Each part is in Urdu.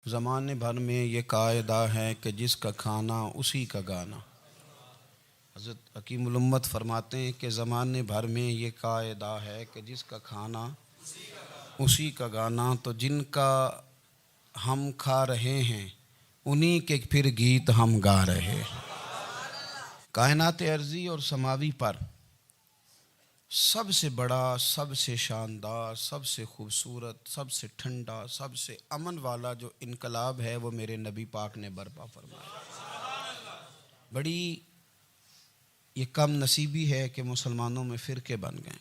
زمانے بھر میں یہ قاعدہ ہے کہ جس کا کھانا اسی کا گانا۔ حضرت حکیم الامت فرماتے ہیں کہ زمانے بھر میں یہ قاعدہ ہے کہ جس کا کھانا اسی کا گانا، تو جن کا ہم کھا رہے ہیں انہی کے پھر گیت ہم گا رہے ہیں۔ کائنات ارضی اور سماوی پر سب سے بڑا، سب سے شاندار، سب سے خوبصورت، سب سے ٹھنڈا، سب سے امن والا جو انقلاب ہے وہ میرے نبی پاک نے برپا فرمایا۔ بڑی یہ کم نصیبی ہے کہ مسلمانوں میں فرقے بن گئے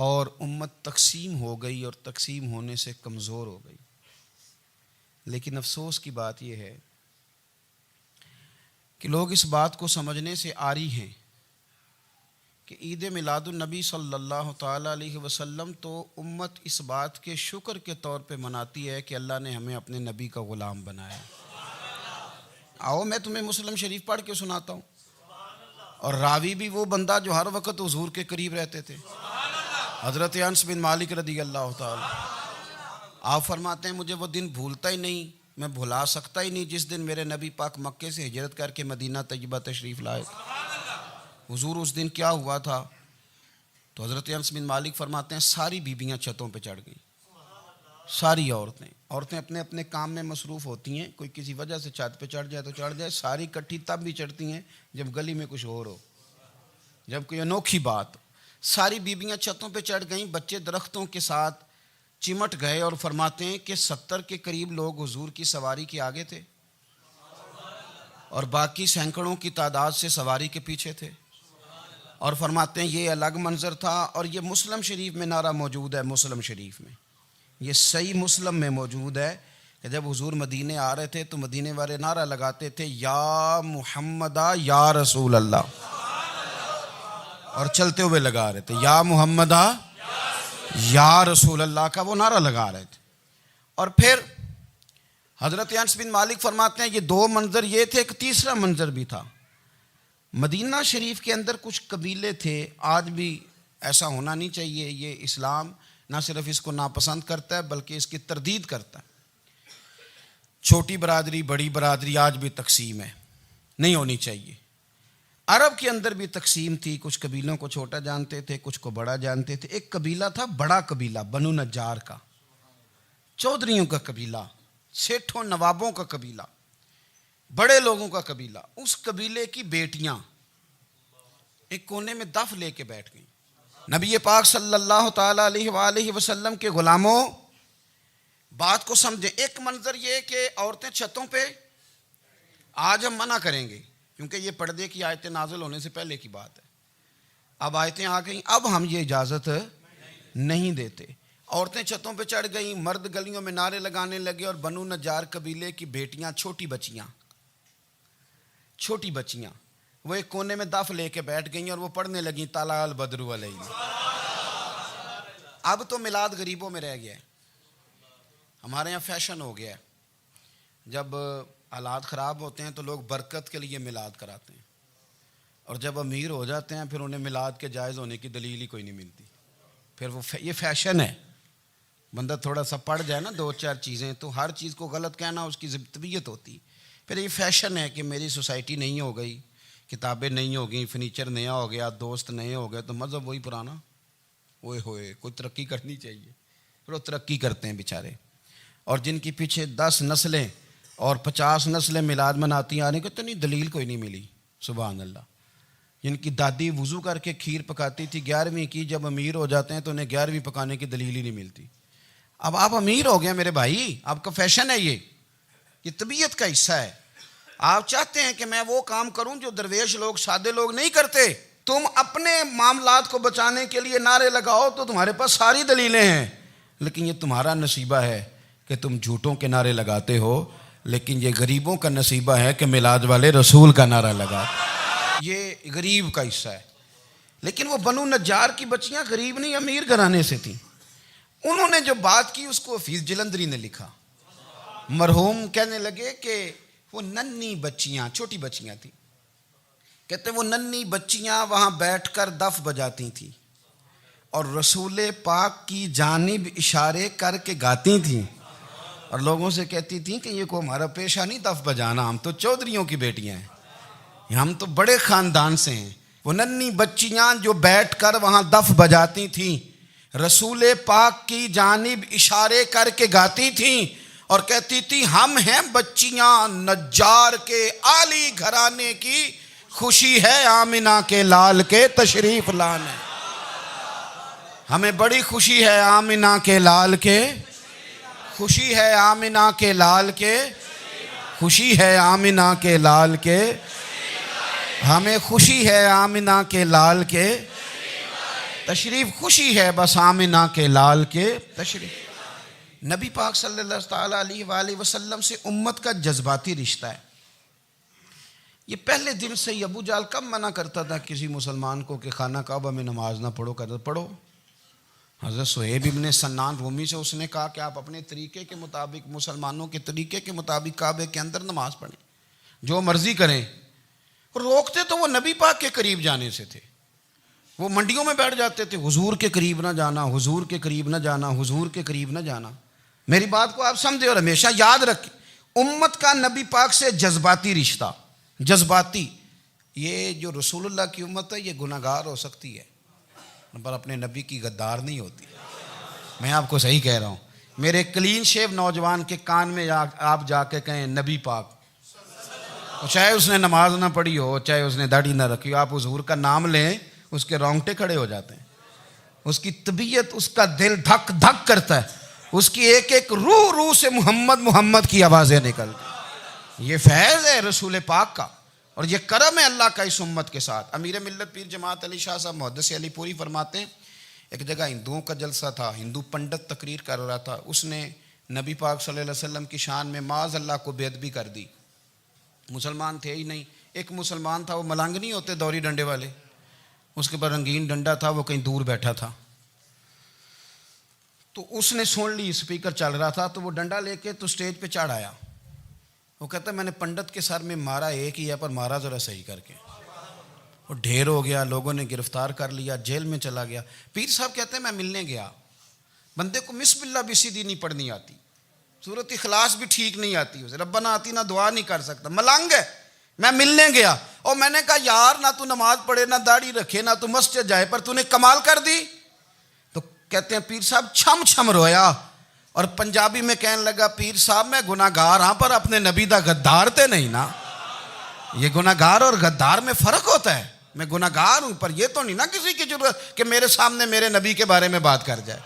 اور امت تقسیم ہو گئی اور تقسیم ہونے سے کمزور ہو گئی۔ لیکن افسوس کی بات یہ ہے کہ لوگ اس بات کو سمجھنے سے عاری ہیں کہ عید میلاد النبی صلی اللہ تعالیٰ علیہ وسلم تو امت اس بات کے شکر کے طور پہ مناتی ہے کہ اللہ نے ہمیں اپنے نبی کا غلام بنایا۔ آؤ میں تمہیں مسلم شریف پڑھ کے سناتا ہوں، اور راوی بھی وہ بندہ جو ہر وقت حضور کے قریب رہتے تھے، حضرت انس بن مالک رضی اللہ تعالیٰ۔ آپ فرماتے ہیں مجھے وہ دن بھولتا ہی نہیں، میں بھلا سکتا ہی نہیں جس دن میرے نبی پاک مکے سے ہجرت کر کے مدینہ طیبہ تشریف لائے۔ حضور اس دن کیا ہوا تھا؟ تو حضرت انس بن مالک فرماتے ہیں ساری بیبیاں چھتوں پہ چڑھ گئیں، ساری عورتیں اپنے اپنے کام میں مصروف ہوتی ہیں، کوئی کسی وجہ سے چھت پہ چڑھ جائے تو چڑھ جائے، ساری کٹھی تب بھی چڑھتی ہیں جب گلی میں کچھ اور ہو، جب کوئی انوکھی بات۔ ساری بیبیاں چھتوں پہ چڑھ گئیں، بچے درختوں کے ساتھ چمٹ گئے، اور فرماتے ہیں کہ 70 کے قریب لوگ حضور کی سواری کے آگے تھے اور باقی سینکڑوں کی تعداد سے سواری کے پیچھے تھے، اور فرماتے ہیں یہ الگ منظر تھا۔ اور یہ مسلم شریف میں نعرہ موجود ہے، مسلم شریف میں یہ صحیح مسلم میں موجود ہے کہ جب حضور مدینے آ رہے تھے تو مدینے والے نعرہ لگاتے تھے یا محمدہ یا رسول اللہ، اور چلتے ہوئے لگا رہے تھے یا محمدہ یا رسول اللہ کا وہ نعرہ لگا رہے تھے۔ اور پھر حضرت انس بن مالک فرماتے ہیں یہ دو منظر یہ تھے، ایک تیسرا منظر بھی تھا۔ مدینہ شریف کے اندر کچھ قبیلے تھے، آج بھی ایسا ہونا نہیں چاہیے، یہ اسلام نہ صرف اس کو ناپسند کرتا ہے بلکہ اس کی تردید کرتا ہے۔ چھوٹی برادری بڑی برادری آج بھی تقسیم ہے، نہیں ہونی چاہیے۔ عرب کے اندر بھی تقسیم تھی، کچھ قبیلوں کو چھوٹا جانتے تھے، کچھ کو بڑا جانتے تھے۔ ایک قبیلہ تھا بڑا قبیلہ، بنو نجار کا، چودھریوں کا قبیلہ، سیٹھوں نوابوں کا قبیلہ، بڑے لوگوں کا قبیلہ۔ اس قبیلے کی بیٹیاں ایک کونے میں دف لے کے بیٹھ گئیں۔ نبی پاک صلی اللہ تعالیٰ علیہ وآلہ وسلم کے غلاموں بات کو سمجھیں۔ ایک منظر یہ کہ عورتیں چھتوں پہ، آج ہم منع کریں گے کیونکہ یہ پردے کی آیتیں نازل ہونے سے پہلے کی بات ہے، اب آیتیں آ گئیں، اب ہم یہ اجازت نہیں دیتے۔ عورتیں چھتوں پہ چڑھ گئیں، مرد گلیوں میں نعرے لگانے لگے، اور بنو نجار قبیلے کی بیٹیاں، چھوٹی بچیاں وہ ایک کونے میں دف لے کے بیٹھ گئیں اور وہ پڑھنے لگیں طلع البدر علینا۔ اب تو میلاد غریبوں میں رہ گیا ہے، ہمارے یہاں فیشن ہو گیا ہے، جب حالات خراب ہوتے ہیں تو لوگ برکت کے لیے میلاد کراتے ہیں، اور جب امیر ہو جاتے ہیں پھر انہیں میلاد کے جائز ہونے کی دلیل ہی کوئی نہیں ملتی، پھر وہ یہ فیشن ہے۔ بندہ تھوڑا سا پڑھ جائے نا دو چار چیزیں تو ہر چیز کو غلط کہنا اس کی طبیعت ہوتی، پھر یہ فیشن ہے کہ میری سوسائٹی نہیں ہو گئی، کتابیں نہیں ہو گئیں، فرنیچر نیا ہو گیا، دوست نئے ہو گئے، تو مذہب وہی پرانا۔ اوئے ہوئے کوئی ترقی کرنی چاہیے، پھر وہ ترقی کرتے ہیں بیچارے، اور جن کی پیچھے 10 نسلیں اور 50 نسلیں میلاد مناتی آنے کو اتنی دلیل کوئی نہیں ملی، سبحان اللہ۔ جن کی دادی وضو کر کے کھیر پکاتی تھی 11ویں کی، جب امیر ہو جاتے ہیں تو انہیں 11ویں پکانے کی دلیل ہی نہیں ملتی۔ اب آپ امیر ہو گئے میرے بھائی، آپ کا فیشن ہے، یہ طبیعت کا حصہ ہے۔ آپ چاہتے ہیں کہ میں وہ کام کروں جو درویش لوگ، سادے لوگ نہیں کرتے۔ تم اپنے معاملات کو بچانے کے لیے نعرے لگاؤ تو تمہارے پاس ساری دلیلیں ہیں، لیکن یہ تمہارا نصیبہ ہے کہ تم جھوٹوں کے نعرے لگاتے ہو، لیکن یہ غریبوں کا نصیبہ ہے کہ میلاد والے رسول کا نعرہ لگاتے، یہ غریب کا حصہ ہے۔ لیکن وہ بنو نجار کی بچیاں غریب نہیں، امیر گھرانے سے تھیں۔ انہوں نے جو بات کی اس کو حفیظ جلندری نے لکھا۔ مرحوم کہنے لگے کہ وہ ننھی بچیاں، چھوٹی بچیاں تھیں، کہتے وہ ننھی بچیاں وہاں بیٹھ کر دف بجاتی تھیں اور رسول پاک کی جانب اشارے کر کے گاتی تھیں، اور لوگوں سے کہتی تھیں کہ یہ کو ہمارا پیشہ نہیں دف بجانا، ہم تو چودھریوں کی بیٹیاں ہیں، ہم تو بڑے خاندان سے ہیں۔ وہ ننھی بچیاں جو بیٹھ کر وہاں دف بجاتی تھیں، رسول پاک کی جانب اشارے کر کے گاتی تھیں اور کہتی تھی ہم ہیں بچیاں نجار کے عالی گھرانے کی، خوشی ہے آمنہ کے لال کے تشریف لانے، ہمیں بڑی خوشی ہے آمنہ کے لال کے، خوشی ہے آمنہ کے لال کے، خوشی ہے آمنہ کے لال کے، ہمیں خوشی ہے آمنہ کے لال کے تشریف، خوشی ہے بس آمنہ کے لال کے تشریف۔ نبی پاک صلی اللہ تعالیٰ علیہ وآلہ وسلم سے امت کا جذباتی رشتہ ہے۔ یہ پہلے دن سے ہی ابو جہل کب منع کرتا تھا کسی مسلمان کو کہ خانہ کعبہ میں نماز نہ پڑھو، کہتا پڑھو۔ حضرت صہیب ابن سنان رومی سے اس نے کہا کہ آپ اپنے طریقے کے مطابق، مسلمانوں کے طریقے کے مطابق کعبے کے اندر نماز پڑھیں، جو مرضی کریں۔ روکتے تو وہ نبی پاک کے قریب جانے سے تھے، وہ منڈیوں میں بیٹھ جاتے تھے، حضور کے قریب نہ جانا، حضور کے قریب نہ جانا، حضور کے قریب نہ جانا۔ میری بات کو آپ سمجھے اور ہمیشہ یاد رکھیں، امت کا نبی پاک سے جذباتی رشتہ، جذباتی۔ یہ جو رسول اللہ کی امت ہے یہ گناہ گار ہو سکتی ہے پر اپنے نبی کی غدار نہیں ہوتی۔ میں آپ کو صحیح کہہ رہا ہوں۔ میرے کلین شیو نوجوان کے کان میں آپ جا کے کہیں نبی پاک، چاہے اس نے نماز نہ پڑھی ہو، چاہے اس نے داڑھی نہ رکھی ہو، آپ حضور کا نام لیں اس کے رونگٹے کھڑے ہو جاتے ہیں، اس کی طبیعت، اس کا دل دھک دھک کرتا ہے، اس کی ایک ایک روح سے محمد محمد کی آوازیں نکلتی۔ یہ فیض ہے رسول پاک کا اور یہ کرم ہے اللہ کا اس امت کے ساتھ۔ امیر ملت پیر جماعت علی شاہ صاحب محدث علی پوری فرماتے ہیں ایک جگہ ہندوؤں کا جلسہ تھا، ہندو پنڈت تقریر کر رہا تھا، اس نے نبی پاک صلی اللہ علیہ وسلم کی شان میں معاذ اللہ کو بے ادبی کر دی۔ مسلمان تھے ہی نہیں، ایک مسلمان تھا، وہ ملنگ نہیں ہوتے دوری ڈنڈے والے، اس کے پر رنگین ڈنڈا تھا، وہ کہیں دور بیٹھا تھا، تو اس نے سن لی، اسپیکر چل رہا تھا، تو وہ ڈنڈا لے کے تو سٹیج پہ چڑھ آیا۔ وہ کہتا ہے میں نے پنڈت کے سر میں مارا ایک ہی ہے پر مارا ذرا صحیح کر کے، وہ ڈھیر ہو گیا، لوگوں نے گرفتار کر لیا، جیل میں چلا گیا۔ پیر صاحب کہتے ہیں میں ملنے گیا، بندے کو بسم اللہ بھی سیدھی نہیں پڑھنی آتی، سورۃ اخلاص بھی ٹھیک نہیں آتی، اسے ربنا آتینا دعا نہیں کر سکتا، ملنگ ہے۔ میں ملنے گیا اور میں نے کہا یار نہ تو نماز پڑھے، نہ داڑھی رکھے، نہ تو مسجد جائے، پر تو نے کمال کر دی۔ تو کہتے ہیں پیر صاحب چھم چھم رویا اور پنجابی میں کہنے لگا پیر صاحب میں گناہ گار ہاں پر اپنے نبی دا غدار تے نہیں نا۔ یہ گناہ گار اور غدار میں فرق ہوتا ہے، میں گناہ گار ہوں پر یہ تو نہیں نا کسی کی ضرورت کہ میرے سامنے میرے نبی کے بارے میں بات کر جائے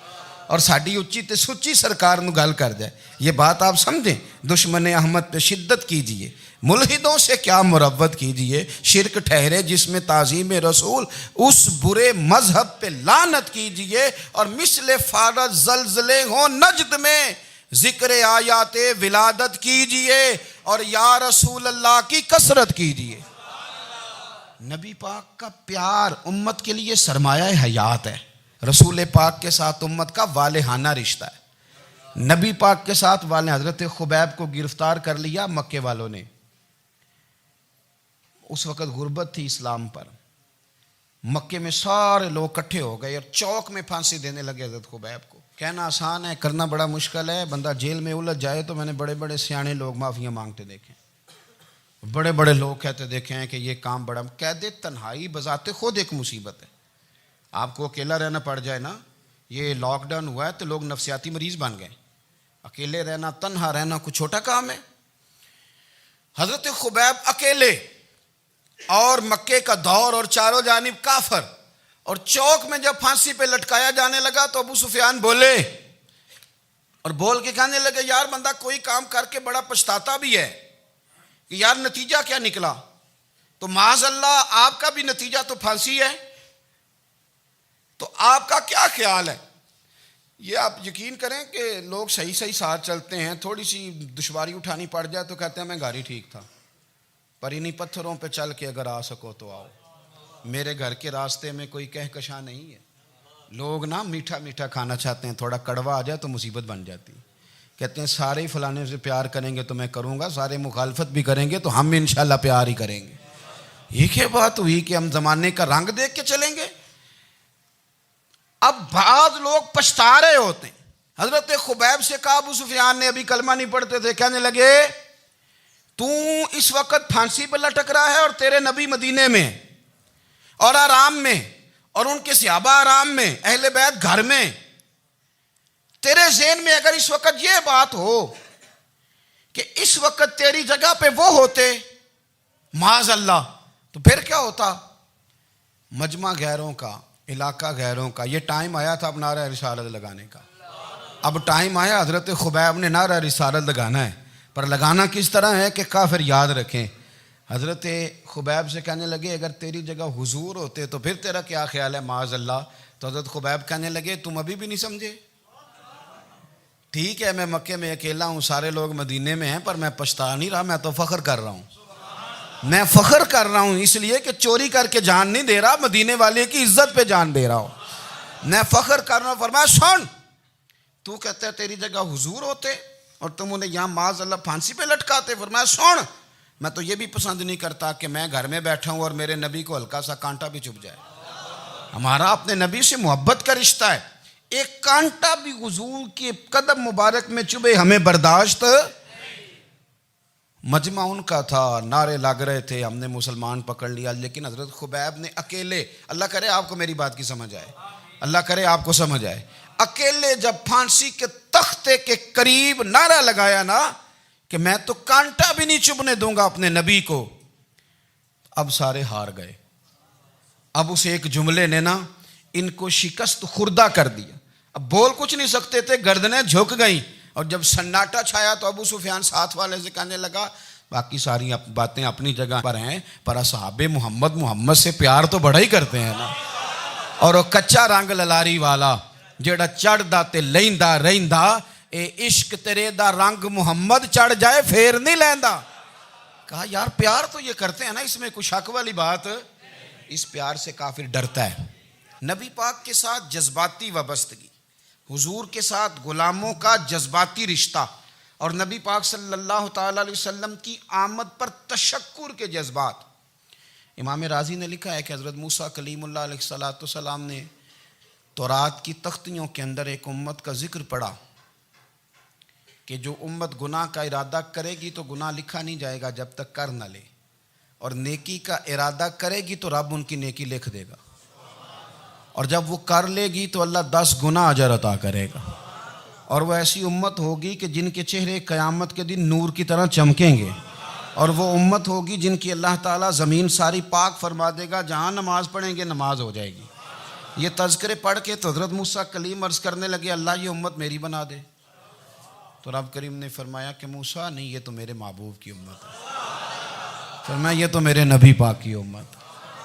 اور ساڈی اچھی تے سچی سرکار نو گل کر جائے۔ یہ بات آپ سمجھیں، دشمن احمد پہ شدت کیجئے، ملحدوں سے کیا مروت کیجئے، شرک ٹھہرے جس میں تعظیم رسول، اس برے مذہب پہ لعنت کیجئے، اور مثل فارض زلزلے ہوں نجد میں ذکر آیات ولادت کیجئے اور یا رسول اللہ کی کثرت کیجئے۔ نبی پاک کا پیار امت کے لیے سرمایہ حیات ہے۔ رسول پاک کے ساتھ امت کا والہانہ رشتہ ہے۔ نبی پاک کے ساتھ والے حضرت خبیب کو گرفتار کر لیا مکے والوں نے، اس وقت غربت تھی اسلام پر، مکے میں سارے لوگ کٹھے ہو گئے اور چوک میں پھانسی دینے لگے حضرت خبیب کو۔ کہنا آسان ہے، کرنا بڑا مشکل ہے، بندہ جیل میں الجھ جائے تو میں نے بڑے بڑے سیانے لوگ معافیاں مانگتے دیکھیں، بڑے بڑے لوگ کہتے دیکھے ہیں کہ یہ کام بڑا، قید تنہائی بذات خود ایک مصیبت ہے۔ آپ کو اکیلا رہنا پڑ جائے نا، یہ لاک ڈاؤن ہوا ہے تو لوگ نفسیاتی مریض بن گئے، اکیلے رہنا، تنہا رہنا کوئی چھوٹا کام ہے۔ حضرت خبیب اکیلے اور مکے کا دور اور چاروں جانب کافر، اور چوک میں جب پھانسی پہ لٹکایا جانے لگا تو ابو سفیان بولے اور بول کے کہنے لگے یار بندہ کوئی کام کر کے بڑا پچھتاتا بھی ہے کہ یار نتیجہ کیا نکلا، تو معاذ اللہ آپ کا بھی نتیجہ تو پھانسی ہے، تو آپ کا کیا خیال ہے؟ یہ آپ یقین کریں کہ لوگ صحیح صحیح ساتھ چلتے ہیں، تھوڑی سی دشواری اٹھانی پڑ جائے تو کہتے ہیں میں گاڑی ٹھیک تھا، پر انہی پتھروں پہ چل کے اگر آ سکو تو آؤ، میرے گھر کے راستے میں کوئی کہکشاں نہیں ہے۔ لوگ نا میٹھا میٹھا کھانا چاہتے ہیں، تھوڑا کڑوا آ جائے تو مصیبت بن جاتی ہے۔ کہتے ہیں سارے فلانے سے پیار کریں گے تو میں کروں گا، سارے مخالفت بھی کریں گے تو ہم انشاءاللہ پیار ہی کریں گے۔ یہ کیا بات ہوئی کہ ہم زمانے کا رنگ دیکھ کے چلیں گے؟ اب بعض لوگ پچھتا رہے ہوتے ہیں، حضرت خبیب سے کہا ابو سفیان نے ابھی کلمہ نہیں پڑھتے تھے, کہنے لگے تو اس وقت پھانسی پہ لٹک رہا ہے اور تیرے نبی مدینے میں اور آرام میں, اور ان کے صحابہ آرام میں, اہل بیت گھر میں. تیرے ذہن میں اگر اس وقت یہ بات ہو کہ اس وقت تیری جگہ پہ وہ ہوتے معاذ اللہ, تو پھر کیا ہوتا؟ مجمع غیروں کا, علاقہ غیروں کا. یہ ٹائم آیا تھا اب نعرہ رسالت لگانے کا. اب ٹائم آیا حضرت خبیب نے نعرہ رسالت لگانا ہے, پر لگانا کس طرح ہے کہ کافر یاد رکھیں. حضرت خبیب سے کہنے لگے اگر تیری جگہ حضور ہوتے تو پھر تیرا کیا خیال ہے معاذ اللہ؟ تو حضرت خبیب کہنے لگے تم ابھی بھی نہیں سمجھے؟ ٹھیک ہے میں مکے میں اکیلا ہوں, سارے لوگ مدینے میں ہیں, پر میں پچھتا نہیں رہا, میں تو فخر کر رہا ہوں. میں فخر کر رہا ہوں اس لیے کہ چوری کر کے جان نہیں دے رہا, مدینے والے کی عزت پہ جان دے رہا ہوں. میں فخر کر رہا ہوں. فرمایا سن, تو کہتا ہے تیری جگہ حضور ہوتے اور تم انہیں یہاں معاذ اللہ پھانسی پہ لٹکاتے. فرمایا سن, میں تو یہ بھی پسند نہیں کرتا کہ میں گھر میں بیٹھا ہوں اور میرے نبی کو ہلکا سا کانٹا بھی چبھ جائے. ہمارا اپنے نبی سے محبت کا رشتہ ہے, ایک کانٹا بھی حضور کے قدم مبارک میں چبھے ہمیں برداشت. مجمع ان کا تھا, نعرے لگ رہے تھے, ہم نے مسلمان پکڑ لیا. لیکن حضرت خبیب نے اکیلے, اللہ کرے آپ کو میری بات کی سمجھ آئے, اللہ کرے آپ کو سمجھ آئے, اکیلے جب پھانسی کے تختے کے قریب نعرہ لگایا نا کہ میں تو کانٹا بھی نہیں چبھنے دوں گا اپنے نبی کو, اب سارے ہار گئے. اب اس ایک جملے نے نا ان کو شکست خوردہ کر دیا. اب بول کچھ نہیں سکتے تھے, گردنیں جھک گئیں. اور جب سناٹا چھایا تو ابو سفیان ساتھ والے سے کہنے لگا باقی ساری باتیں اپنی جگہ پر ہیں, پر اصحاب محمد سے پیار تو بڑا ہی کرتے ہیں نا. اور وہ کچا رنگ للاری والا جیڑا چڑھ دا تے لیندا رہندا, اے عشق تیرے دا رنگ محمد چڑھ جائے پھر نہیں لیندا. کہا یار پیار تو یہ کرتے ہیں نا, اس میں کوئی شک والی بات. اس پیار سے کافر ڈرتا ہے. نبی پاک کے ساتھ جذباتی وابستگی, حضور کے ساتھ غلاموں کا جذباتی رشتہ, اور نبی پاک صلی اللہ تعالی علیہ وسلم کی آمد پر تشکر کے جذبات. امام رازی نے لکھا ہے کہ حضرت موسیٰ کلیم اللہ علیہ السلام نے تورات کی تختیوں کے اندر ایک امت کا ذکر پڑھا کہ جو امت گناہ کا ارادہ کرے گی تو گناہ لکھا نہیں جائے گا جب تک کر نہ لے, اور نیکی کا ارادہ کرے گی تو رب ان کی نیکی لکھ دے گا, اور جب وہ کر لے گی تو اللہ 10 گنا اجر عطا کرے گا. اور وہ ایسی امت ہوگی کہ جن کے چہرے قیامت کے دن نور کی طرح چمکیں گے, اور وہ امت ہوگی جن کی اللہ تعالیٰ زمین ساری پاک فرما دے گا, جہاں نماز پڑھیں گے نماز ہو جائے گی. یہ تذکرے پڑھ کے تو حضرت موسیٰ کلیم عرض کرنے لگے اللہ یہ امت میری بنا دے. تو رب کریم نے فرمایا کہ موسیٰ نہیں, یہ تو میرے محبوب کی امت ہے. فرمایا یہ تو میرے نبی پاک کی امت,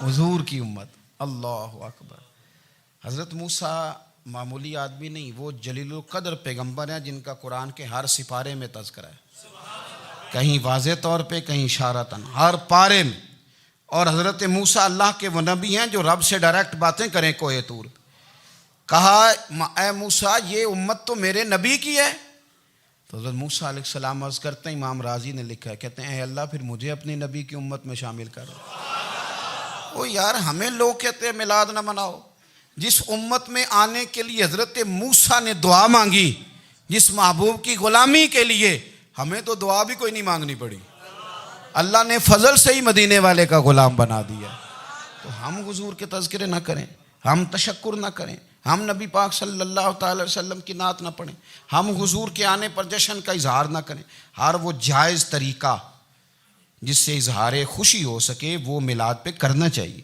حضور کی امت. اللہ اکبر. حضرت موسیٰ معمولی آدمی نہیں, وہ جلیل القدر پیغمبر ہیں جن کا قرآن کے ہر سپارے میں تذکرہ ہے, کہیں واضح طور پہ کہیں اشارتاً, ہر پارے میں. اور حضرت موسیٰ اللہ کے وہ نبی ہیں جو رب سے ڈائریکٹ باتیں کریں کوہ طور. کہا اے موسیٰ یہ امت تو میرے نبی کی ہے. تو حضرت موسیٰ علیہ السلام عرض کرتے ہیں, امام رازی نے لکھا ہے, کہتے ہیں اے اللہ پھر مجھے اپنی نبی کی امت میں شامل کر. او یار ہمیں لوگ کہتے ہیں میلاد نہ مناؤ, جس امت میں آنے کے لیے حضرت موسیٰ نے دعا مانگی, جس محبوب کی غلامی کے لیے, ہمیں تو دعا بھی کوئی نہیں مانگنی پڑی, اللہ نے فضل سے ہی مدینے والے کا غلام بنا دیا. تو ہم حضور کے تذکرے نہ کریں, ہم تشکر نہ کریں, ہم نبی پاک صلی اللہ تعالی وسلم کی نعت نہ پڑھیں, ہم حضور کے آنے پر جشن کا اظہار نہ کریں. ہر وہ جائز طریقہ جس سے اظہار خوشی ہو سکے وہ میلاد پہ کرنا چاہیے,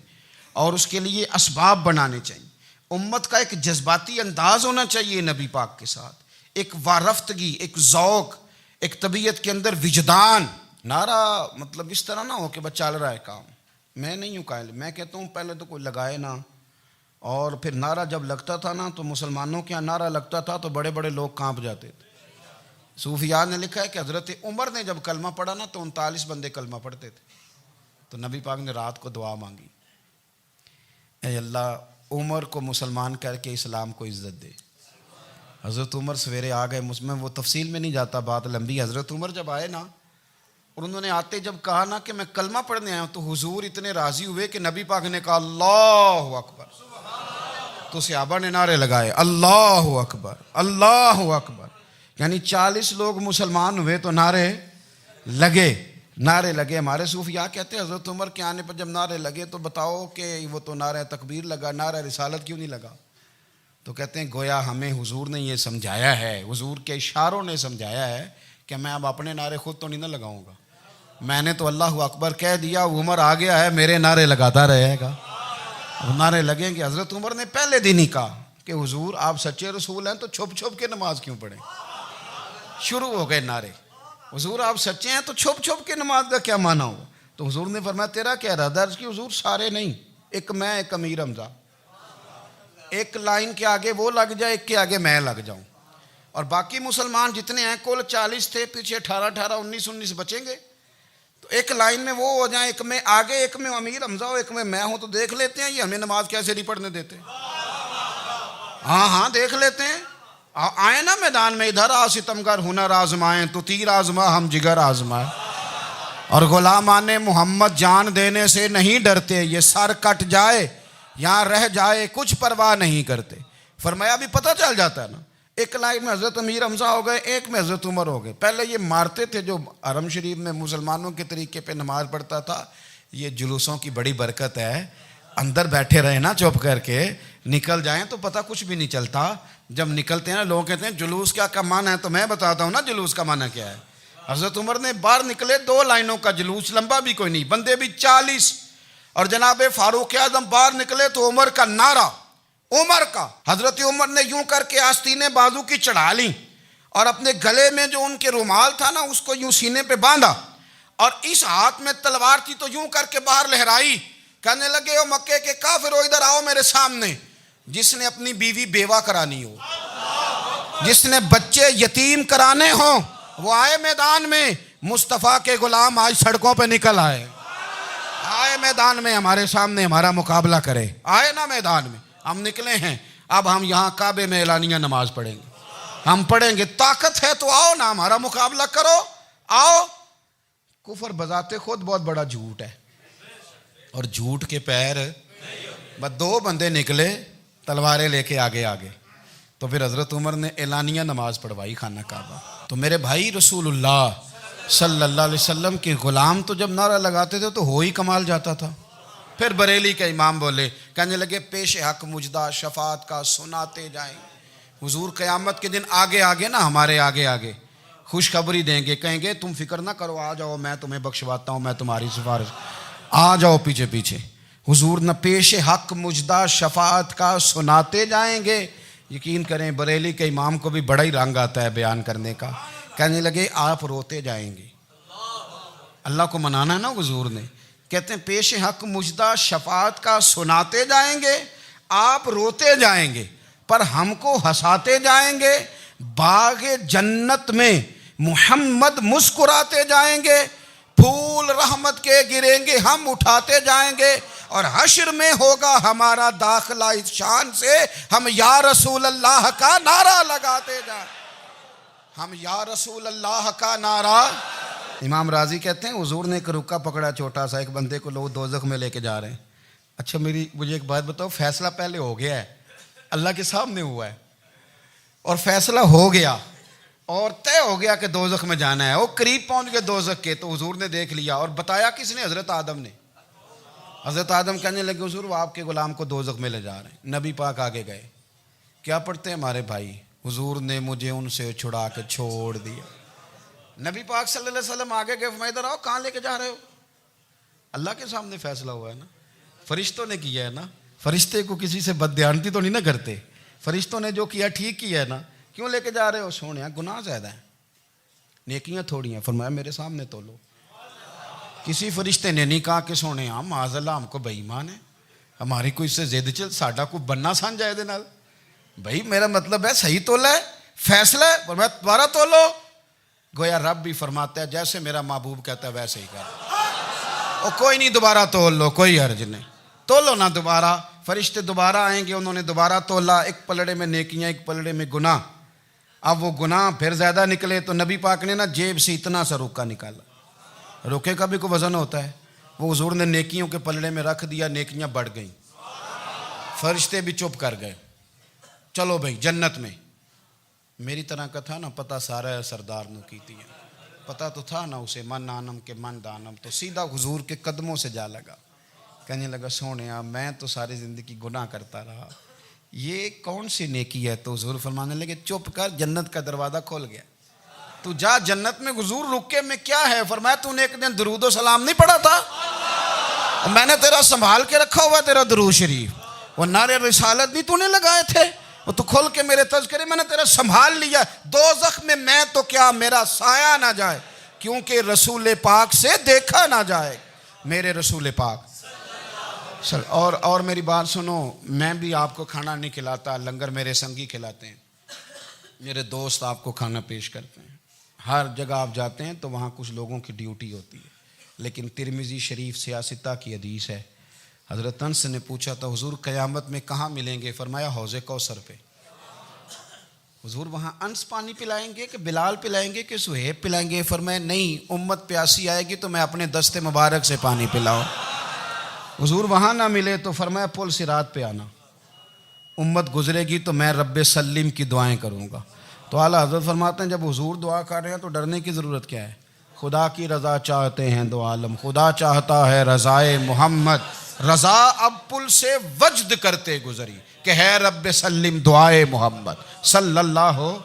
اور اس کے لیے اسباب بنانے چاہیے. امت کا ایک جذباتی انداز ہونا چاہیے نبی پاک کے ساتھ, ایک وارفتگی, ایک ذوق, ایک طبیعت کے اندر وجدان. نعرہ مطلب اس طرح نہ ہو کہ بس چل رہا ہے کام. میں نہیں ہوں قائل, میں کہتا ہوں پہلے تو کوئی لگائے نا, اور پھر نعرہ جب لگتا تھا نا تو مسلمانوں کے یہاں نعرہ لگتا تھا تو بڑے بڑے لوگ کانپ جاتے تھے. صوفیاء نے لکھا ہے کہ حضرت عمر نے جب کلمہ پڑھا نا تو 39 بندے کلمہ پڑھتے تھے. تو نبی پاک نے رات کو دعا مانگی, اے اللہ عمر کو مسلمان کر کے اسلام کو عزت دے. حضرت عمر سویرے آ گئے, میں وہ تفصیل میں نہیں جاتا, بات لمبی. حضرت عمر جب آئے نا اور انہوں نے آتے جب کہا نا کہ میں کلمہ پڑھنے آیا ہوں, تو حضور اتنے راضی ہوئے کہ نبی پاک نے کہا اللہ اکبر. تو صحابہ نے نعرے لگائے اللہ اکبر اللہ اکبر، یعنی 40 لوگ مسلمان ہوئے تو نعرے لگے ہمارے صوفیاء کہتے ہیں حضرت عمر کے آنے پر جب نعرے لگے تو بتاؤ کہ وہ تو نعرہ تکبیر لگا، نعرہ رسالت کیوں نہیں لگا؟ تو کہتے ہیں گویا ہمیں حضور نے یہ سمجھایا ہے، حضور کے اشاروں نے سمجھایا ہے کہ میں اب اپنے نعرے خود تو نہیں نہ لگاؤں گا، میں نے تو اللہ اکبر کہہ دیا، عمر آ گیا ہے میرے نعرے لگاتا رہے گا، اب نعرے لگیں گے۔ حضرت عمر نے پہلے دن ہی کہا کہ حضور آپ سچے رسول ہیں تو چھپ چھپ کے نماز کیوں پڑھیں؟ شروع ہو گئے نعرے، حضور آپ سچے ہیں تو چھپ چھپ کے نماز کا کیا معنی ہو؟ تو حضور نے فرمایا تیرا کیا ارادہ ہے؟ حضور سارے نہیں، ایک میں ایک امیر حمزہ، ایک لائن کے آگے وہ لگ جائے، ایک کے آگے میں لگ جاؤں، اور باقی مسلمان جتنے ہیں کل 40 تھے، پیچھے 18 19 بچیں گے، تو ایک لائن میں وہ ہو جائیں، ایک میں آگے ایک میں امیر حمزہ ہو، ایک میں ہوں، تو دیکھ لیتے ہیں یہ ہمیں نماز کیسے نہیں پڑھنے دیتے۔ ہاں دیکھ لیتے ہیں، آئے نا میدان میں، ادھر آ ستمگر ہنر آزمائیں تو تیر آزما ہم جگر آزمائیں، اور غلامان محمد جان دینے سے نہیں ڈرتے، یہ سر کٹ جائے یہاں رہ جائے کچھ پرواہ نہیں کرتے۔ فرمایا بھی پتہ چل جاتا ہے نا، ایک لائن میں حضرت امیر حمزہ ہو گئے، ایک میں حضرت عمر ہو گئے۔ پہلے یہ مارتے تھے جو حرم شریف میں مسلمانوں کے طریقے پہ نماز پڑھتا تھا، یہ جلوسوں کی بڑی برکت ہے، اندر بیٹھے رہے نا چپ کر کے، نکل جائیں تو پتہ کچھ بھی نہیں چلتا۔ جب نکلتے ہیں نا لوگ کہتے ہیں جلوس کیا معنی ہے، تو میں بتاتا ہوں نا جلوس کا معنی کیا ہے۔ حضرت عمر نے باہر نکلے 2 لائنوں کا جلوس، لمبا بھی کوئی نہیں، بندے بھی 40، اور جناب فاروق اعظم باہر نکلے تو عمر کا نعرہ، عمر کا، حضرت عمر نے یوں کر کے آستینیں بازو کی چڑھا لیں، اور اپنے گلے میں جو ان کے رومال تھا نا اس کو یوں سینے پہ باندھا، اور اس ہاتھ میں تلوار تھی تو یوں کر کے باہر لہرائی، کہنے لگے او مکے کے کافرو ادھر آؤ میرے سامنے، جس نے اپنی بیوی بیوہ کرانی ہو، جس نے بچے یتیم کرانے ہوں، وہ آئے میدان میں، مصطفیٰ کے غلام آج سڑکوں پہ نکل آئے میدان میں ہمارے سامنے ہمارا مقابلہ کرے، آئے نا میدان میں، ہم نکلے ہیں، اب ہم یہاں کعبے میں اعلانیہ نماز پڑھیں گے، ہم پڑھیں گے، طاقت ہے تو آؤ نا ہمارا مقابلہ کرو، آؤ۔ کفر بذات خود بہت بڑا جھوٹ ہے، اور جھوٹ کے پیر، بس 2 بندے نکلے تلواریں لے کے آگے، تو پھر حضرت عمر نے اعلانیہ نماز پڑھوائی خانہ کعبہ۔ تو میرے بھائی رسول اللہ صلی اللہ علیہ وسلم کے غلام تو جب نعرہ لگاتے تھے تو ہو ہی کمال جاتا تھا۔ پھر بریلی کے امام بولے، کہنے لگے پیش حق مجدہ شفاعت کا سناتے جائیں، حضور قیامت کے دن آگے نا ہمارے آگے خوشخبری دیں گے، کہیں گے تم فکر نہ کرو، آ جاؤ میں تمہیں بخشواتا ہوں، میں تمہاری سفارش، آ جاؤ پیچھے۔ حضور نہ پیش حق مجدہ شفاعت کا سناتے جائیں گے۔ یقین کریں بریلی کے امام کو بھی بڑا ہی رنگ آتا ہے بیان کرنے کا، کہنے لگے آپ روتے جائیں گے، اللہ کو منانا ہے نا حضور نے، کہتے ہیں پیش حق مجدہ شفاعت کا سناتے جائیں گے، آپ روتے جائیں گے پر ہم کو ہنساتے جائیں گے، باغ جنت میں محمد مسکراتے جائیں گے، پھول رحمت کے گریں گے ہم اٹھاتے جائیں گے، اور حشر میں ہوگا ہمارا داخلہ اس شان سے ہم یا رسول اللہ کا نعرہ لگاتے جائیں، ہم یا رسول اللہ کا نعرہ۔ امام راضی کہتے ہیں حضور نے ایک رکا پکڑا چھوٹا سا، ایک بندے کو لوگ دوزخ میں لے کے جا رہے ہیں۔ اچھا مجھے ایک بات بتاؤ، فیصلہ پہلے ہو گیا ہے، اللہ کے سامنے ہوا ہے، اور فیصلہ ہو گیا اور طے ہو گیا کہ دوزخ میں جانا ہے، وہ قریب پہنچ گئے دوزخ کے، تو حضور نے دیکھ لیا، اور بتایا کس نے؟ حضرت آدم نے۔ حضرت آدم کہنے لگے حضور وہ آپ کے غلام کو دوزخ میں لے جا رہے ہیں۔ نبی پاک آگے گئے، کیا پڑھتے ہیں ہمارے بھائی؟ حضور نے مجھے ان سے چھڑا کے چھوڑ دیا۔ نبی پاک صلی اللہ علیہ وسلم آگے گئے، فرمایا ادھر آؤ، کہاں لے کے جا رہے ہو؟ اللہ کے سامنے فیصلہ ہوا ہے نا، فرشتوں نے کیا ہے نا، فرشتے کو کسی سے بددیانتی تو نہیں نہ کرتے، فرشتوں نے جو کیا ٹھیک کیا ہے نا، کیوں لے کے جا رہے ہو؟ سونے گناہ زیادہ ہیں، نیکیاں تھوڑی ہیں، فرمایا میرے سامنے تولو۔ کسی فرشتے نے نہیں کہا کہ سونے معاذ اللہ ہم کو بے ایمان ہے، ہماری کوئی اس سے زد چل ساڈا کو بننا سان جائے دے نال، بھائی میرا مطلب ہے صحیح تولا ہے، فیصلہ ہے، فرمایا دوبارہ تولو۔ گویا رب بھی فرماتا ہے جیسے میرا محبوب کہتا ہے ویسے ہی کر، اور کوئی نہیں دوبارہ تول لو، کوئی حرج نہیں، تولو نہ دوبارہ۔ فرشتے دوبارہ آئیں گے، انہوں نے دوبارہ تولا، ایک پلڑے میں نیکیاں ایک پلڑے میں گناہ۔ اب وہ گناہ پھر زیادہ نکلے تو نبی پاک نے نا جیب سے اتنا سا روکا نکالا، روکے کا بھی کوئی وزن ہوتا ہے، وہ حضور نے نیکیوں کے پلڑے میں رکھ دیا، نیکیاں بڑھ گئیں۔ فرشتے بھی چپ کر گئے. چلو بھائی جنت میں. میری طرح کا تھا نا پتہ سارا ہے سردار نے کیتی ہے, پتہ تو تھا نا اسے من آنم کے من دانم, تو سیدھا حضور کے قدموں سے جا لگا. کہنے لگا سونیا میں تو ساری زندگی گناہ کرتا رہا, یہ کون سی نیکی ہے؟ تو حضور فرمانے لگے چپ کر, جنت کا دروازہ کھول گیا, تو جا جنت میں. حضور رکے میں کیا ہے؟ فرمایا تو نے ایک دن درود و سلام نہیں پڑھا تھا, میں نے تیرا سنبھال کے رکھا ہوا تیرا درود شریف, وہ نعرے رسالت بھی تو نے لگائے تھے, وہ تو کھول کے میرے تذکرے میں نے تیرا سنبھال لیا. دوزخ میں میں تو کیا میرا سایہ نہ جائے, کیونکہ رسول پاک سے دیکھا نہ جائے. میرے رسول پاک اور میری بات سنو, میں بھی آپ کو کھانا نہیں کھلاتا, لنگر میرے سنگی کھلاتے ہیں, میرے دوست آپ کو کھانا پیش کرتے ہیں. ہر جگہ آپ جاتے ہیں تو وہاں کچھ لوگوں کی ڈیوٹی ہوتی ہے. لیکن ترمذی شریف سیاستہ کی حدیث ہے, حضرت انس نے پوچھا تھا حضور قیامت میں کہاں ملیں گے؟ فرمایا حوض کوثر پہ. حضور وہاں انس پانی پلائیں گے کہ بلال پلائیں گے کہ سہیب پلائیں گے؟ فرمایا نہیں, امت پیاسی آئے گی تو میں اپنے دست مبارک سے پانی پلاؤں. حضور وہاں نہ ملے تو فرمایا پل صراط پہ آنا, امت گزرے گی تو میں رب سلیم کی دعائیں کروں گا. تو اعلیٰ حضرت فرماتے ہیں جب حضور دعا کر رہے ہیں تو ڈرنے کی ضرورت کیا ہے؟ خدا کی رضا چاہتے ہیں دو عالم, خدا چاہتا ہے رضائے محمد, رضا اب پل سے وجد کرتے گزری کہ ہے رب سلم دعائے محمد صلی اللہ ہو.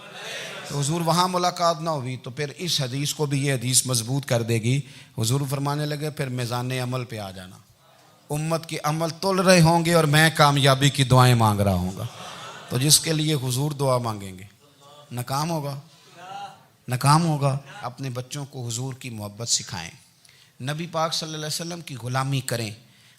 تو حضور وہاں ملاقات نہ ہوئی تو پھر اس حدیث کو بھی یہ حدیث مضبوط کر دے گی. حضور فرمانے لگے پھر میزان عمل پہ آ جانا, امت کے عمل تول رہے ہوں گے اور میں کامیابی کی دعائیں مانگ رہا ہوں گا. تو جس کے لیے حضور دعا مانگیں گے ناکام ہوگا, ناکام ہوگا. اپنے بچوں کو حضور کی محبت سکھائیں, نبی پاک صلی اللہ علیہ وسلم کی غلامی کریں.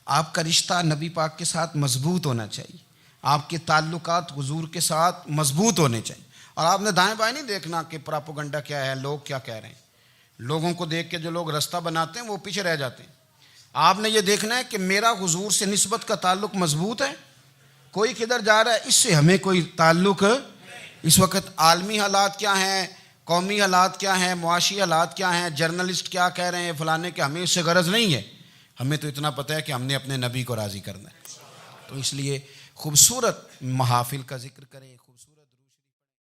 آپ کا رشتہ نبی پاک کے ساتھ مضبوط ہونا چاہیے, آپ کے تعلقات حضور کے ساتھ مضبوط ہونے چاہیے. اور آپ نے دائیں بائیں نہیں دیکھنا کہ پراپوگنڈا کیا ہے, لوگ کیا کہہ رہے ہیں. لوگوں کو دیکھ کے جو لوگ رستہ بناتے ہیں وہ پیچھے رہ جاتے ہیں. آپ نے یہ دیکھنا ہے کہ میرا حضور سے نسبت کا تعلق مضبوط ہے, کوئی کدھر جا رہا ہے اس سے ہمیں کوئی تعلق. اس وقت عالمی حالات کیا ہیں, قومی حالات کیا ہیں, معاشی حالات کیا ہیں, جرنلسٹ کیا کہہ رہے ہیں فلانے کے, ہمیں اس سے غرض نہیں ہے. ہمیں تو اتنا پتہ ہے کہ ہم نے اپنے نبی کو راضی کرنا ہے. تو اس لیے خوبصورت محافل کا ذکر کریں, خوبصورت